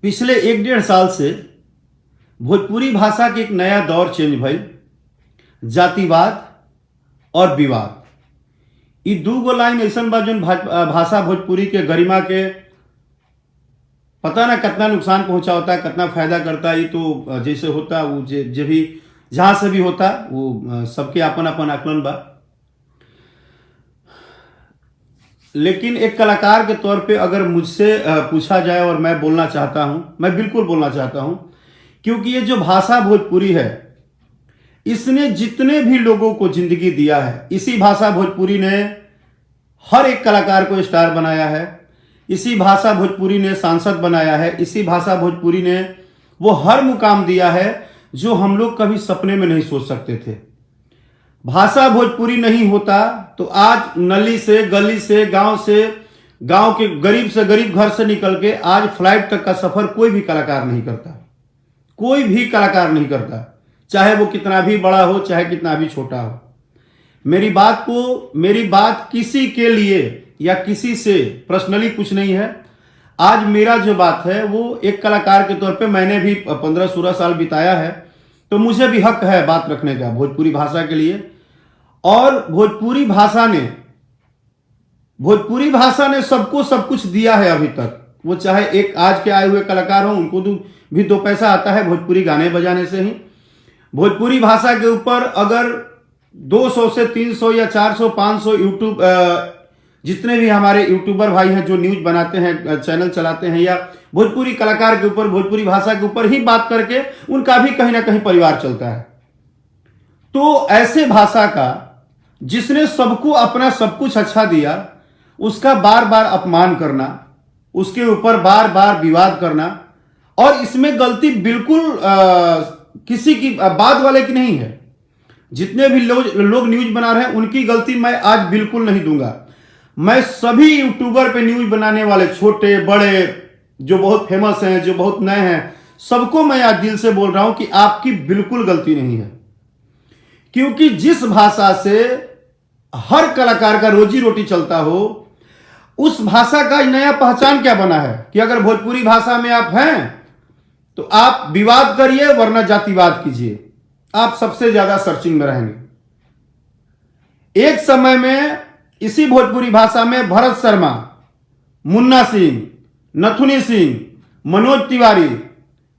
पिछले 1-1.5 साल से भोजपुरी भाषा के एक नया दौर चेंज भइल। जातिवाद और विवाद, ई दूगो लाइन ऐसन बा जौन भाषा भोजपुरी के गरिमा के पता ना कितना नुकसान पहुंचाता है, कितना फायदा करता है। ये तो जैसे होता वो जे भी जहां से भी होता वो सबके अपन अपन आकलन बा। लेकिन एक कलाकार के तौर पे अगर मुझसे पूछा जाए और मैं बोलना चाहता हूं, मैं बिल्कुल बोलना चाहता हूं, क्योंकि ये जो भाषा भोजपुरी है इसने जितने भी लोगों को जिंदगी दिया है, इसी भाषा भोजपुरी ने हर एक कलाकार को स्टार बनाया है, इसी भाषा भोजपुरी ने सांसद बनाया है, इसी भाषा भोजपुरी ने वो हर मुकाम दिया है जो हम लोग कभी सपने में नहीं सोच सकते थे। भाषा भोजपुरी नहीं होता तो आज नली से, गली से, गांव के गरीब से गरीब घर से निकल के आज फ्लाइट तक का सफर कोई भी कलाकार नहीं करता। कोई भी कलाकार नहीं करता, चाहे वो कितना भी बड़ा हो, चाहे कितना भी छोटा हो। मेरी बात किसी के लिए या किसी से पर्सनली कुछ नहीं है। आज मेरा जो बात है वो एक कलाकार के तौर पे मैंने भी 15-16 साल बिताया है, तो मुझे भी हक है बात रखने का भोजपुरी भाषा के लिए। और भोजपुरी भाषा ने सबको सब कुछ दिया है अभी तक। वो चाहे एक आज के आए हुए कलाकार हो, उनको भी 2 पैसा आता है भोजपुरी गाने बजाने से ही। भोजपुरी भाषा के ऊपर अगर 200 से 300 या 400 500 यूट्यूब जितने भी हमारे यूट्यूबर भाई हैं जो न्यूज बनाते हैं, चैनल चलाते हैं, या भोजपुरी कलाकार के ऊपर, भोजपुरी भाषा के ऊपर ही बात करके उनका भी कहीं ना कहीं परिवार चलता है। तो ऐसे भाषा का जिसने सबको अपना सब कुछ अच्छा दिया, उसका बार बार अपमान करना, उसके ऊपर बार बार विवाद करना, और इसमें गलती बिल्कुल किसी की बाद वाले की नहीं है। जितने भी लोग न्यूज बना रहे हैं उनकी गलती मैं आज बिल्कुल नहीं दूंगा। मैं सभी यूट्यूबर पे न्यूज बनाने वाले, छोटे बड़े, जो बहुत फेमस हैं, जो बहुत नए हैं, सबको मैं आज दिल से बोल रहा हूं कि आपकी बिल्कुल गलती नहीं है। क्योंकि जिस भाषा से हर कलाकार का रोजी रोटी चलता हो, उस भाषा का नया पहचान क्या बना है कि अगर भोजपुरी भाषा में आप हैं तो आप विवाद करिए वरना जातिवाद कीजिए, आप सबसे ज्यादा सर्चिंग में रहेंगे। एक समय में इसी भोजपुरी भाषा में भरत शर्मा, मुन्ना सिंह, नथुनी सिंह, मनोज तिवारी,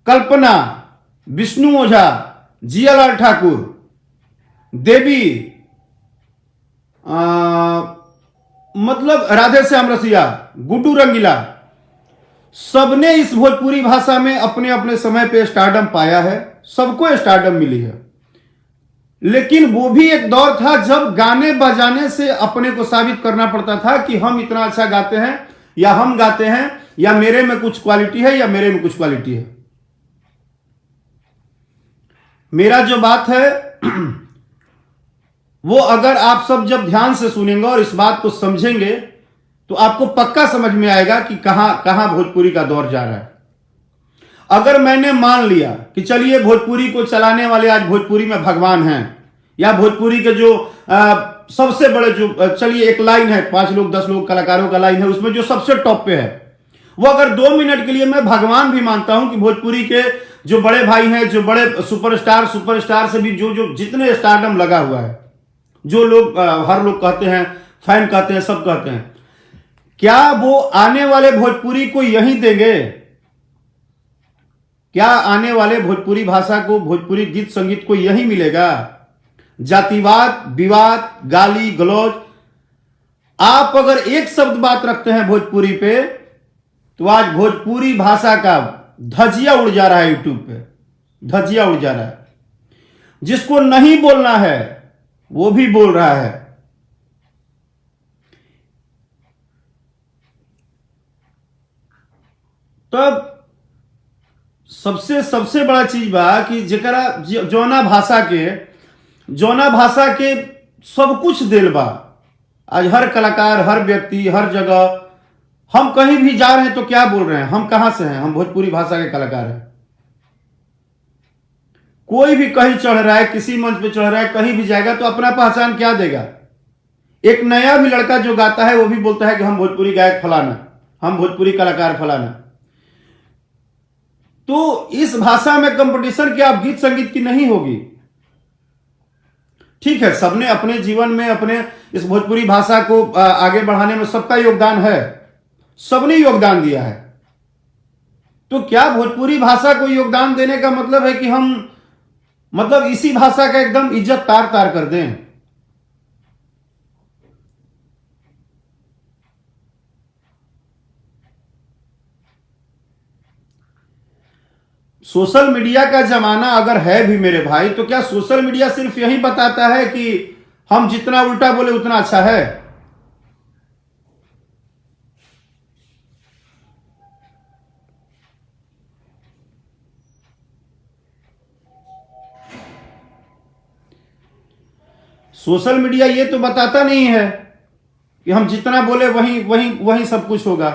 कल्पना, विष्णु ओझा, जियालाल ठाकुर, देवी, मतलब राधे श्याम रसिया, गुड्डू रंगीला, सबने इस भोजपुरी भाषा में अपने अपने समय पे स्टारडम पाया है, सबको स्टारडम मिली है। लेकिन वो भी एक दौर था जब गाने बजाने से अपने को साबित करना पड़ता था कि हम इतना अच्छा गाते हैं, या हम गाते हैं, या मेरे में कुछ क्वालिटी है, या मेरे में कुछ क्वालिटी है। मेरा जो बात है वो अगर आप सब जब ध्यान से सुनेंगे और इस बात को समझेंगे तो आपको पक्का समझ में आएगा कि कहां भोजपुरी का दौर जा रहा है। अगर मैंने मान लिया कि चलिए भोजपुरी को चलाने वाले आज भोजपुरी में भगवान हैं, या भोजपुरी के जो सबसे बड़े जो, चलिए एक लाइन है, 5 लोग 10 लोग कलाकारों का लाइन है, उसमें जो सबसे टॉप पे है, वो अगर 2 मिनट के लिए मैं भगवान भी मानता हूं कि भोजपुरी के जो बड़े भाई हैं, जो बड़े सुपरस्टार से भी जो जितने स्टारडम लगा हुआ है, जो लोग हर लोग कहते हैं, फैन कहते हैं, सब कहते हैं, क्या वो आने वाले भोजपुरी को यही देंगे? क्या आने वाले भोजपुरी भाषा को, भोजपुरी गीत संगीत को यही मिलेगा? जातिवाद, विवाद, गाली गलौज। आप अगर एक शब्द बात रखते हैं भोजपुरी पे तो आज भोजपुरी भाषा का धजिया उड़ जा रहा है, यूट्यूब पे धजिया उड़ जा रहा है। जिसको नहीं बोलना है वो भी बोल रहा है। तब सबसे बड़ा चीज बा कि जेकरा जौना भाषा के सब कुछ दिल बा। आज हर कलाकार, हर व्यक्ति, हर जगह, हम कहीं भी जा रहे हैं तो क्या बोल रहे हैं, हम कहां से हैं, हम भोजपुरी भाषा के कलाकार हैं। कोई भी कहीं चढ़ रहा है, किसी मंच पे चढ़ रहा है, कहीं भी जाएगा तो अपना पहचान क्या देगा? एक नया भी लड़का जो गाता है वो भी बोलता है कि हम भोजपुरी गायक फलाना, हम भोजपुरी कलाकार फलाना। तो इस भाषा में कंपटीशन क्या आप गीत संगीत की नहीं होगी? ठीक है, सबने अपने जीवन में अपने इस भोजपुरी भाषा को आगे बढ़ाने में सबका योगदान है, सबने योगदान दिया है। तो क्या भोजपुरी भाषा को योगदान देने का मतलब है कि हम मतलब इसी भाषा का एकदम इज्जत तार तार कर दें? सोशल मीडिया का जमाना अगर है भी मेरे भाई, तो क्या सोशल मीडिया सिर्फ यही बताता है कि हम जितना उल्टा बोले उतना अच्छा है? सोशल मीडिया ये तो बताता नहीं है कि हम जितना बोले वही वही वही सब कुछ होगा।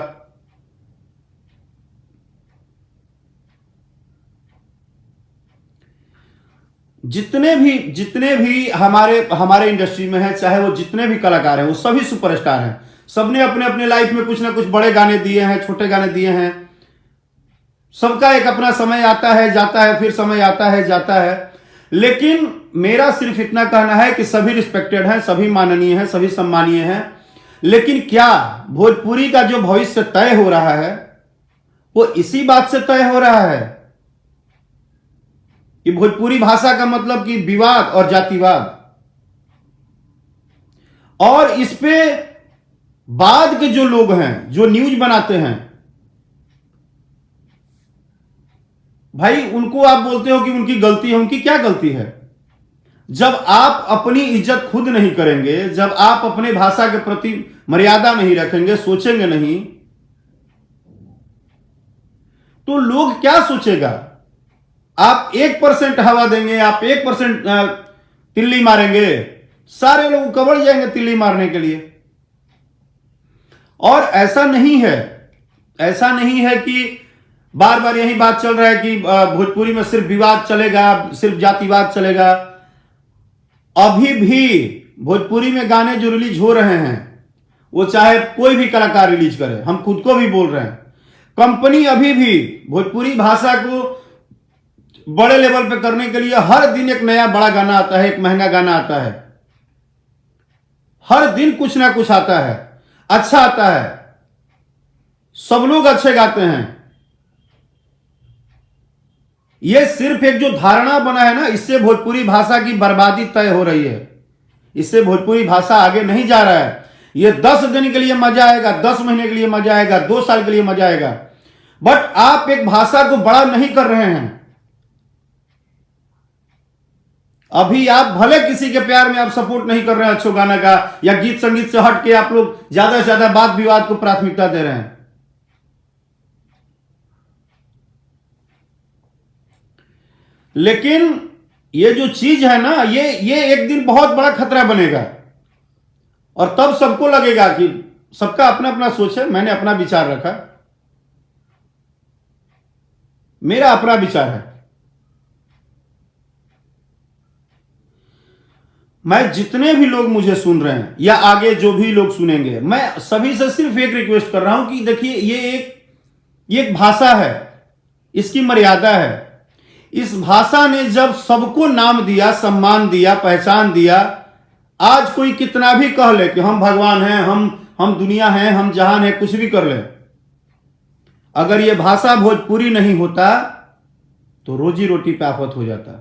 जितने भी हमारे हमारे इंडस्ट्री में हैं, चाहे वो जितने भी कलाकार हैं, वो सभी सुपरस्टार हैं। सबने अपने अपने लाइफ में कुछ ना कुछ बड़े गाने दिए हैं, छोटे गाने दिए हैं। सबका एक अपना समय आता है जाता है, फिर समय आता है जाता है। लेकिन मेरा सिर्फ इतना कहना है कि सभी रिस्पेक्टेड हैं, सभी माननीय हैं, सभी सम्मानीय हैं। लेकिन क्या भोजपुरी का जो भविष्य तय हो रहा है वो इसी बात से तय हो रहा है कि भोजपुरी भाषा का मतलब कि विवाद और जातिवाद, और इस पे बाद के जो लोग हैं जो न्यूज बनाते हैं भाई, उनको आप बोलते हो कि उनकी गलती है। उनकी क्या गलती है? जब आप अपनी इज्जत खुद नहीं करेंगे, जब आप अपने भाषा के प्रति मर्यादा नहीं रखेंगे, सोचेंगे नहीं, तो लोग क्या सोचेगा? आप 1% हवा देंगे, आप 1% तिल्ली मारेंगे, सारे लोग कबड़ जाएंगे तिल्ली मारने के लिए। और ऐसा नहीं है कि बार बार यही बात चल रहा है कि भोजपुरी में सिर्फ विवाद चलेगा, सिर्फ जातिवाद चलेगा। अभी भी भोजपुरी में गाने जो रिलीज हो रहे हैं, वो चाहे कोई भी कलाकार रिलीज करे, हम खुद को भी बोल रहे हैं, कंपनी अभी भी भोजपुरी भाषा को बड़े लेवल पे करने के लिए हर दिन एक नया बड़ा गाना आता है, एक महंगा गाना आता है, हर दिन कुछ ना कुछ आता है, अच्छा आता है, सब लोग अच्छे गाते हैं। यह सिर्फ एक जो धारणा बना है ना, इससे भोजपुरी भाषा की बर्बादी तय हो रही है। इससे भोजपुरी भाषा आगे नहीं जा रहा है। ये 10 दिन के लिए मजा आएगा, 10 महीने के लिए मजा आएगा, 2 साल के लिए मजा आएगा, बट आप एक भाषा को बड़ा नहीं कर रहे हैं। अभी आप भले किसी के प्यार में आप सपोर्ट नहीं कर रहे हैं अच्छो गाना का, या गीत संगीत से हट के आप लोग ज्यादा से ज्यादा वाद विवाद को प्राथमिकता दे रहे हैं। लेकिन ये जो चीज है ना, ये एक दिन बहुत बड़ा खतरा बनेगा, और तब सबको लगेगा कि सबका अपना अपना सोच है। मैंने अपना विचार रखा, मेरा अपना विचार है। मैं जितने भी लोग मुझे सुन रहे हैं या आगे जो भी लोग सुनेंगे, मैं सभी से सिर्फ एक रिक्वेस्ट कर रहा हूं कि देखिए, ये एक भाषा है, इसकी मर्यादा है। इस भाषा ने जब सबको नाम दिया, सम्मान दिया, पहचान दिया, आज कोई कितना भी कह ले कि हम भगवान हैं, हम दुनिया हैं, हम जहान हैं, कुछ भी कर ले, अगर यह भाषा भोजपुरी नहीं होता तो रोजी रोटी पे आफत हो जाता।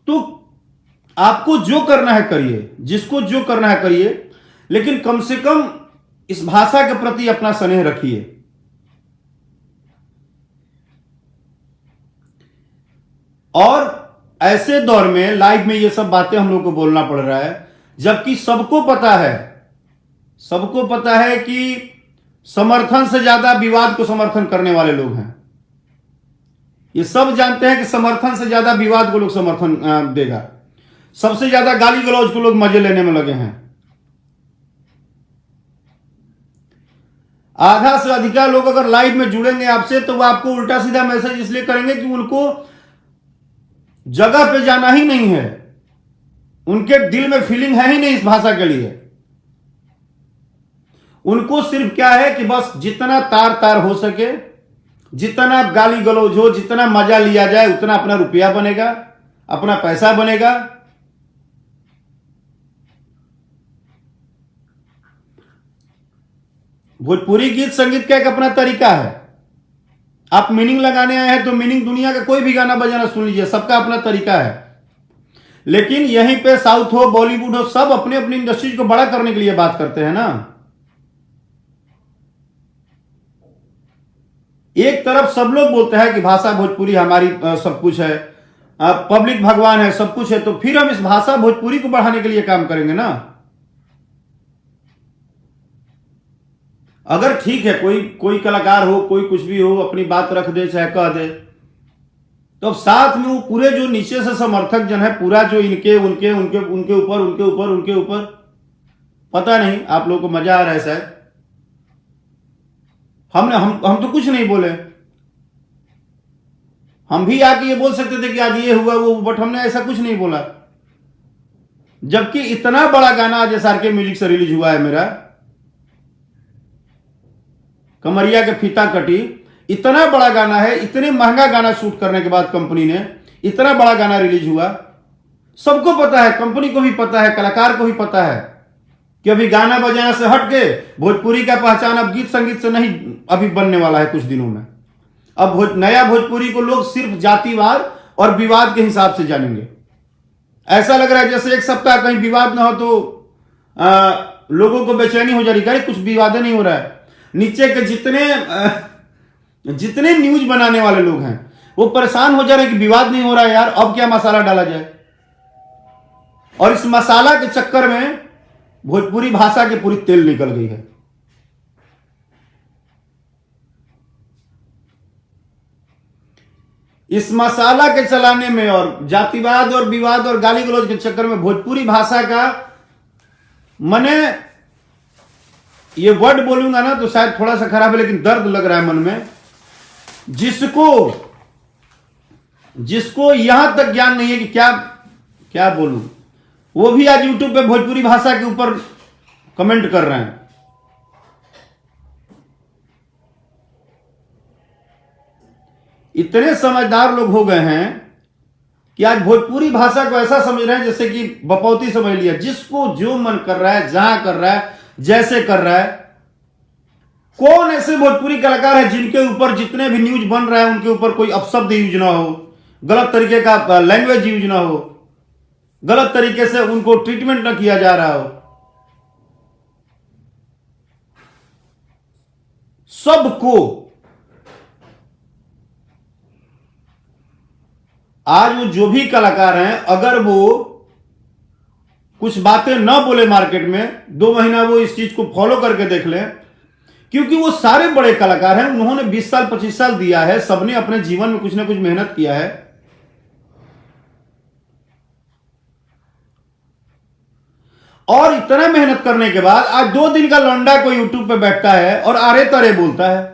तो आपको जो करना है करिए, जिसको जो करना है करिए, लेकिन कम से कम इस भाषा के प्रति अपना स्नेह रखिए। और ऐसे दौर में लाइव में ये सब बातें हम लोग को बोलना पड़ रहा है, जबकि सबको पता है कि समर्थन से ज्यादा विवाद को समर्थन करने वाले लोग हैं। ये सब जानते हैं कि समर्थन से ज्यादा विवाद को लोग समर्थन देगा। सबसे ज्यादा गाली गलौज को लोग मजे लेने में लगे हैं। आधा से अधिक लोग अगर लाइव में जुड़ेंगे आपसे, तो वो आपको उल्टा सीधा मैसेज इसलिए करेंगे कि उनको जगह पे जाना ही नहीं है, उनके दिल में फीलिंग है ही नहीं इस भाषा के लिए। उनको सिर्फ क्या है कि बस जितना तार तार हो सके, जितना गाली गलौज हो, जितना मजा लिया जाए, उतना अपना रुपया बनेगा, अपना पैसा बनेगा। भोजपुरी गीत संगीत का एक अपना तरीका है। आप मीनिंग लगाने आए हैं तो मीनिंग दुनिया का कोई भी गाना बजाना सुन लीजिए, सबका अपना तरीका है। लेकिन यहीं पे साउथ हो, बॉलीवुड हो, सब अपने अपनी इंडस्ट्री को बड़ा करने के लिए बात करते हैं ना। एक तरफ सब लोग बोलते हैं कि भाषा भोजपुरी हमारी सब कुछ है, पब्लिक भगवान है, सब कुछ है, तो फिर हम इस भाषा भोजपुरी को बढ़ाने के लिए काम करेंगे ना। अगर ठीक है कोई कलाकार हो, कोई कुछ भी हो, अपनी बात रख दे चाहे कह दे, तो अब साथ में वो पूरे जो नीचे से समर्थक जन है, पूरा जो इनके उनके उनके उनके ऊपर उनके ऊपर उनके ऊपर, पता नहीं आप लोगों को मजा आ रहा है शायद। हम तो कुछ नहीं बोले। हम भी आके ये बोल सकते थे कि आज ये हुआ वो, बट हमने ऐसा कुछ नहीं बोला। जबकि इतना बड़ा गाना आज SRK म्यूजिक से रिलीज हुआ है मेरा, कमरिया के फीता कटी, इतना बड़ा गाना है, इतने महंगा गाना शूट करने के बाद कंपनी ने इतना बड़ा गाना रिलीज हुआ। सबको पता है, कंपनी को भी पता है, कलाकार को भी पता है कि अभी गाना बजाना से हट के भोजपुरी का पहचान अब गीत संगीत से नहीं अभी बनने वाला है कुछ दिनों में। अब नया भोजपुरी को लोग सिर्फ जातिवाद और विवाद के हिसाब से जानेंगे। ऐसा लग रहा है जैसे एक सप्ताह कहीं विवाद ना हो तो लोगों को बेचैनी हो जा रही है, कुछ विवाद नहीं हो रहा है। नीचे के जितने न्यूज बनाने वाले लोग हैं वो परेशान हो जा रहे हैं कि विवाद नहीं हो रहा है यार, अब क्या मसाला डाला जाए। और इस मसाला के चक्कर में भोजपुरी भाषा की पूरी तेल निकल गई है। इस मसाला के चलाने में और जातिवाद और विवाद और गाली गलौज के चक्कर में भोजपुरी भाषा का, मने ये वर्ड बोलूंगा ना तो शायद थोड़ा सा खराब है, लेकिन दर्द लग रहा है मन में। जिसको यहां तक ज्ञान नहीं है कि क्या क्या बोलूं, वो भी आज यूट्यूब पे भोजपुरी भाषा के ऊपर कमेंट कर रहे हैं। इतने समझदार लोग हो गए हैं कि आज भोजपुरी भाषा को ऐसा समझ रहे हैं जैसे कि बपौती समझ लिया। जिसको जो मन कर रहा है, जहां कर रहा है, जैसे कर रहा है। कौन ऐसे भोजपुरी कलाकार है जिनके ऊपर जितने भी न्यूज बन रहा है उनके ऊपर कोई अपशब्द यूज ना हो, गलत तरीके का लैंग्वेज यूज ना हो, गलत तरीके से उनको ट्रीटमेंट ना किया जा रहा हो। सबको आज वो जो भी कलाकार हैं, अगर वो कुछ बातें ना बोले मार्केट में, 2 महीना वो इस चीज को फॉलो करके देख लें, क्योंकि वो सारे बड़े कलाकार हैं, उन्होंने 20 साल 25 साल दिया है, सबने अपने जीवन में कुछ ना कुछ मेहनत किया है। और इतना मेहनत करने के बाद आज 2 दिन का लौंडा कोई यूट्यूब पे बैठता है और आरे तरे बोलता है,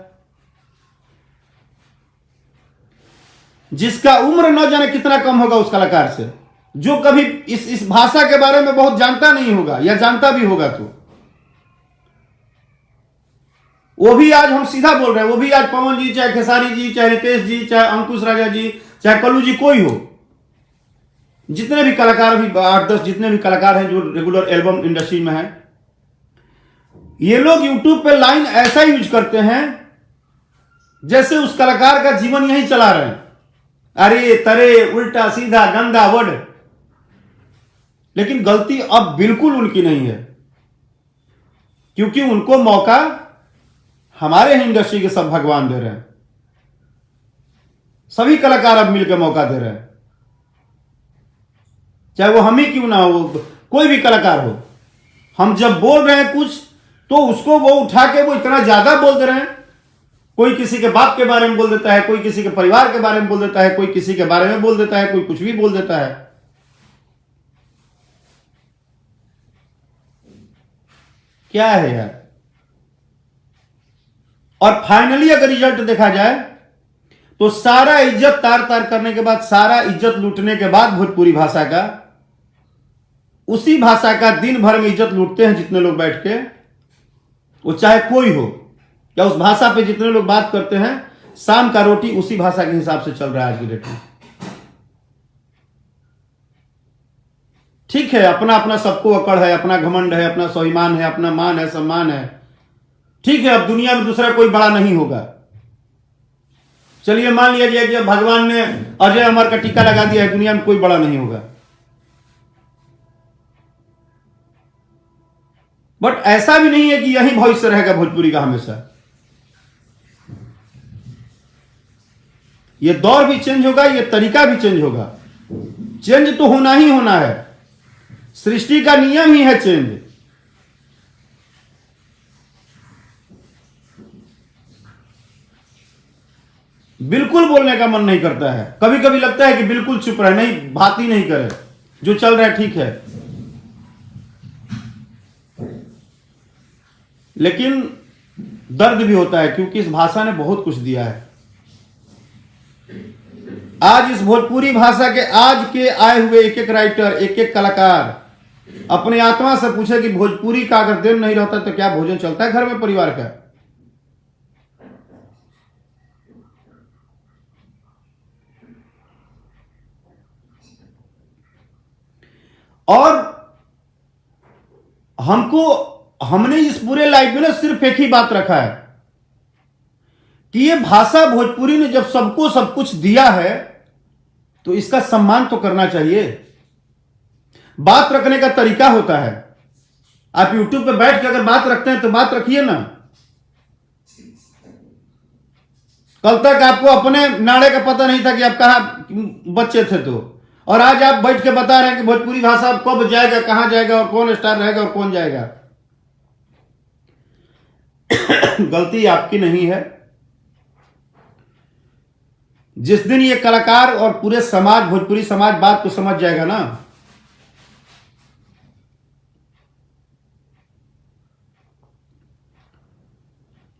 जिसका उम्र न जाने कितना कम होगा उस कलाकार से, जो कभी इस भाषा के बारे में बहुत जानता नहीं होगा, या जानता भी होगा तो वो भी आज, हम सीधा बोल रहे हैं, वो भी आज पवन जी, चाहे खेसारी जी, चाहे रितेश जी, चाहे अंकुश राजा जी, चाहे कल्लू जी, कोई हो, जितने भी कलाकार, भी 8-10 जितने भी कलाकार हैं जो रेगुलर एल्बम इंडस्ट्री में हैं, ये लोग यूट्यूब पे लाइन ऐसा यूज करते हैं जैसे उस कलाकार का जीवन यही चला रहे हैं। अरे तरे, उल्टा सीधा गंदा वर्ड। लेकिन गलती अब बिल्कुल उनकी नहीं है, क्योंकि उनको मौका हमारे ही इंडस्ट्री के सब भगवान दे रहे हैं। सभी कलाकार अब मिलकर मौका दे रहे हैं, चाहे वो हम ही क्यों ना हो, कोई भी कलाकार हो। हम जब बोल रहे हैं कुछ तो उसको वो उठा के वो इतना ज्यादा बोल दे रहे हैं। कोई किसी के बाप के बारे में बोल देता है, कोई किसी के परिवार के बारे में बोल देता है, कोई किसी के बारे में बोल देता है, कोई कुछ भी बोल देता है। क्या है यार। और फाइनली अगर रिजल्ट देखा जाए तो सारा इज्जत तार तार करने के बाद, सारा इज्जत लूटने के बाद भोजपुरी भाषा का, उसी भाषा का दिन भर में इज्जत लूटते हैं जितने लोग बैठ के, वो चाहे कोई हो, या उस भाषा पे जितने लोग बात करते हैं, शाम का रोटी उसी भाषा के हिसाब से चल रहा है आज की डेट में। ठीक है, अपना अपना सबको अकड़ है, अपना घमंड है, अपना स्वाभिमान है, अपना मान है, सम्मान है। ठीक है, अब दुनिया में दूसरा कोई बड़ा नहीं होगा। चलिए मान लिया जाए कि भगवान ने अजय अमर का टीका लगा दिया है, दुनिया में कोई बड़ा नहीं होगा। बट ऐसा भी नहीं है कि यही भविष्य रहेगा भोजपुरी का हमेशा। ये दौर भी चेंज होगा, ये तरीका भी चेंज होगा। चेंज तो होना ही होना है, सृष्टि का नियम ही है चेंज। बिल्कुल बोलने का मन नहीं करता है, कभी कभी लगता है कि बिल्कुल चुप रहे, नहीं बात ही नहीं करे, जो चल रहा है ठीक है। लेकिन दर्द भी होता है, क्योंकि इस भाषा ने बहुत कुछ दिया है। आज इस भोजपुरी भाषा के आज के आए हुए एक एक राइटर, एक एक कलाकार अपने आत्मा से पूछे कि भोजपुरी का अगर दिन नहीं रहता तो क्या भोजन चलता है घर में परिवार का। और हमने इस पूरे लाइफ में ना सिर्फ एक ही बात रखा है कि ये भाषा भोजपुरी ने जब सबको सब कुछ दिया है तो इसका सम्मान तो करना चाहिए। बात रखने का तरीका होता है। आप YouTube पे बैठ के अगर बात रखते हैं तो बात रखिए ना। कल तक आपको अपने नाड़े का पता नहीं था कि आप कहां बच्चे थे तो, और आज आप बैठ के बता रहे हैं कि भोजपुरी भाषा कब जाएगा, कहां जाएगा, और कौन स्टार रहेगा और कौन जाएगा। गलती आपकी नहीं है। जिस दिन ये कलाकार और पूरे समाज, भोजपुरी समाज बात को समझ जाएगा ना,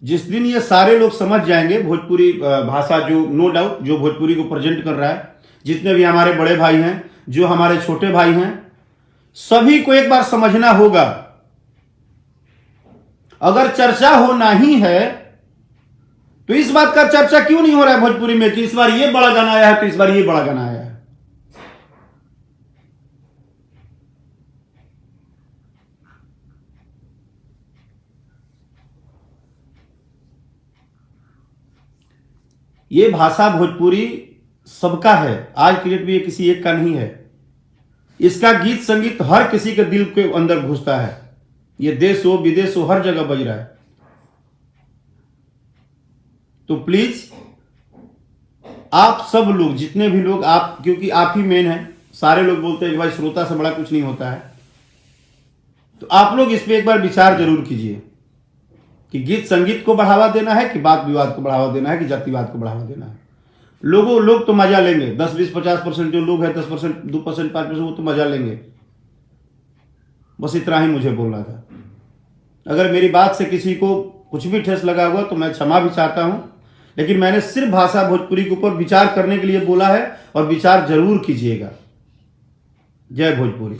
जिस दिन ये सारे लोग समझ जाएंगे भोजपुरी भाषा, जो नो डाउट जो भोजपुरी को प्रेजेंट कर रहा है, जितने भी हमारे बड़े भाई हैं, जो हमारे छोटे भाई हैं, सभी को एक बार समझना होगा। अगर चर्चा होना ही है तो इस बात का चर्चा क्यों नहीं हो रहा है भोजपुरी में कि इस बार ये बड़ा गाना आया है, तो इस बार ये बड़ा गाना आया है। ये भाषा भोजपुरी सबका है, आज की डेट में ये किसी एक का नहीं है। इसका गीत संगीत हर किसी के दिल के अंदर घुसता है। ये देश हो विदेश हो, हर जगह बज रहा है। तो प्लीज आप सब लोग, जितने भी लोग, आप, क्योंकि आप ही मेन हैं, सारे लोग बोलते हैं कि भाई श्रोता से बड़ा कुछ नहीं होता है, तो आप लोग इस पे एक बार विचार जरूर कीजिए कि गीत संगीत को बढ़ावा देना है कि बात विवाद को बढ़ावा देना है कि जातिवाद को बढ़ावा देना है। लोग तो मजा लेंगे, 10, 20, 50% जो लोग हैं, 10%, 2%, 5%, वो तो मजा लेंगे। बस इतना ही मुझे बोलना था। अगर मेरी बात से किसी को कुछ भी ठेस लगा हुआ तो मैं क्षमा भी चाहता हूं, लेकिन मैंने सिर्फ भाषा भोजपुरी के ऊपर विचार करने के लिए बोला है, और विचार जरूर कीजिएगा। जय भोजपुरी।